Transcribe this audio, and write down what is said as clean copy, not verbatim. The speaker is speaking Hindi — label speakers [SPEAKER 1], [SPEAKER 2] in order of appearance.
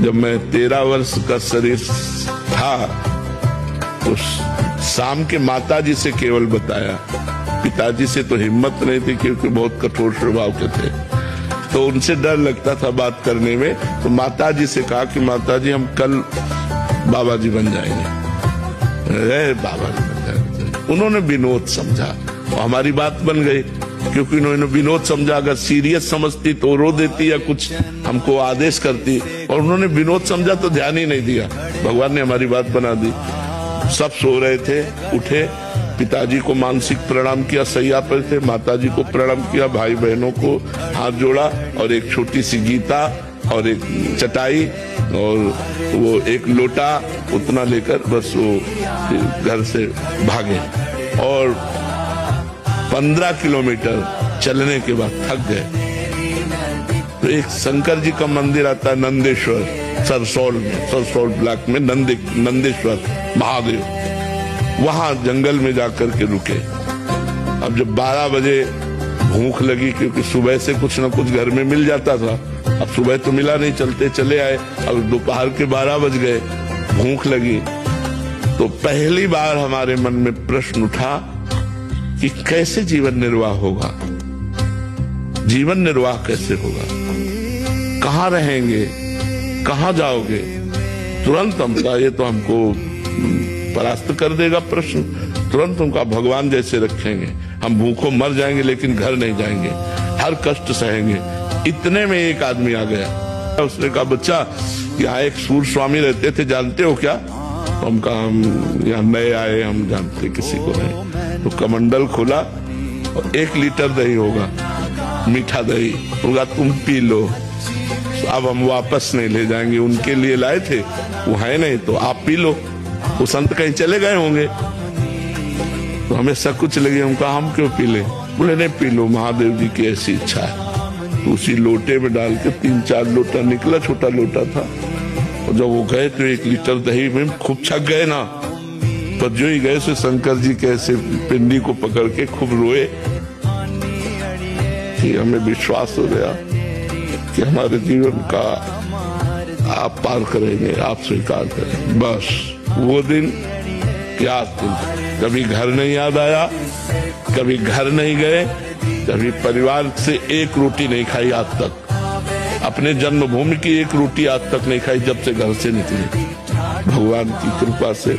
[SPEAKER 1] जब मैं 13 वर्ष का शरीर था तो शाम के माताजी से केवल बताया, पिताजी से तो हिम्मत नहीं थी क्योंकि बहुत कठोर स्वभाव के थे, तो उनसे डर लगता था बात करने में। तो माताजी से कहा कि माताजी हम कल बाबा जी बन जाएंगे। बाबा जी बन जाएंगे। उन्होंने विनोद समझा और हमारी बात बन गई, क्योंकि उन्होंने विनोद समझा। अगर सीरियस समझती तो रो देती या कुछ हमको आदेश करती, और उन्होंने विनोद समझा तो ध्यान ही नहीं दिया। भगवान ने हमारी बात बना दी। सब सो रहे थे, उठे, पिताजी को मानसिक प्रणाम किया, सैया पर थे, माताजी को प्रणाम किया, भाई बहनों को हाथ जोड़ा और एक छोटी सी गीता और एक चटाई और वो एक लोटा उतना लेकर बस वो घर से भागे। और 15 किलोमीटर चलने के बाद थक गए तो एक शंकर जी का मंदिर आता है नंदेश्वर, सरसौल ब्लॉक में नंदेश्वर महादेव, वहां जंगल में जाकर के रुके। अब जब 12 बजे भूख लगी, क्योंकि सुबह से कुछ न कुछ घर में मिल जाता था, अब सुबह तो मिला नहीं, चलते चले आए। अब दोपहर के 12 बज गए, भूख लगी, तो पहली बार हमारे मन में प्रश्न उठा कि कैसे जीवन निर्वाह होगा, जीवन निर्वाह कैसे होगा, कहाँ रहेंगे, कहाँ जाओगे। तुरंत हम कहा ये तो हमको परास्त कर देगा प्रश्न। तुरंत उनका भगवान जैसे रखेंगे, हम भूखों मर जाएंगे लेकिन घर नहीं जाएंगे, हर कष्ट सहेंगे। इतने में एक आदमी आ गया, उसने कहा बच्चा यहाँ एक सूर स्वामी रहते थे, जानते हो क्या? तो हम कहा हम यहाँ नए आए, हम जानते किसी को नहीं। तो कमंडल खोला और 1 लीटर दही होगा, मीठा दही होगा, तुम पी लो, अब हम वापस नहीं ले जाएंगे। उनके लिए लाए थे, वो है नहीं तो आप पी लो, वो संत कहीं चले गए होंगे। तो हमें सब कुछ लगे, हम कहा हम क्यों पी ले? बोले नहीं पी लो, महादेव जी की ऐसी इच्छा है। तो उसी लोटे में डाल के 3-4 लोटा निकला, छोटा लोटा था। और जब वो गए तो 1 लीटर दही में खूब छक गए ना, तो जो ही गए से शंकर जी के ऐसे पिंडी को पकड़ के खूब रोए कि हमें विश्वास हो गया कि हमारे जीवन का आप पार करेंगे, आप स्वीकार करें। बस वो दिन क्या दिन, कभी घर नहीं याद आया, कभी घर नहीं गए, कभी परिवार से एक रोटी नहीं खाई आज तक, अपने जन्मभूमि की एक रोटी आज तक नहीं खाई जब से घर से निकले। भगवान की कृपा से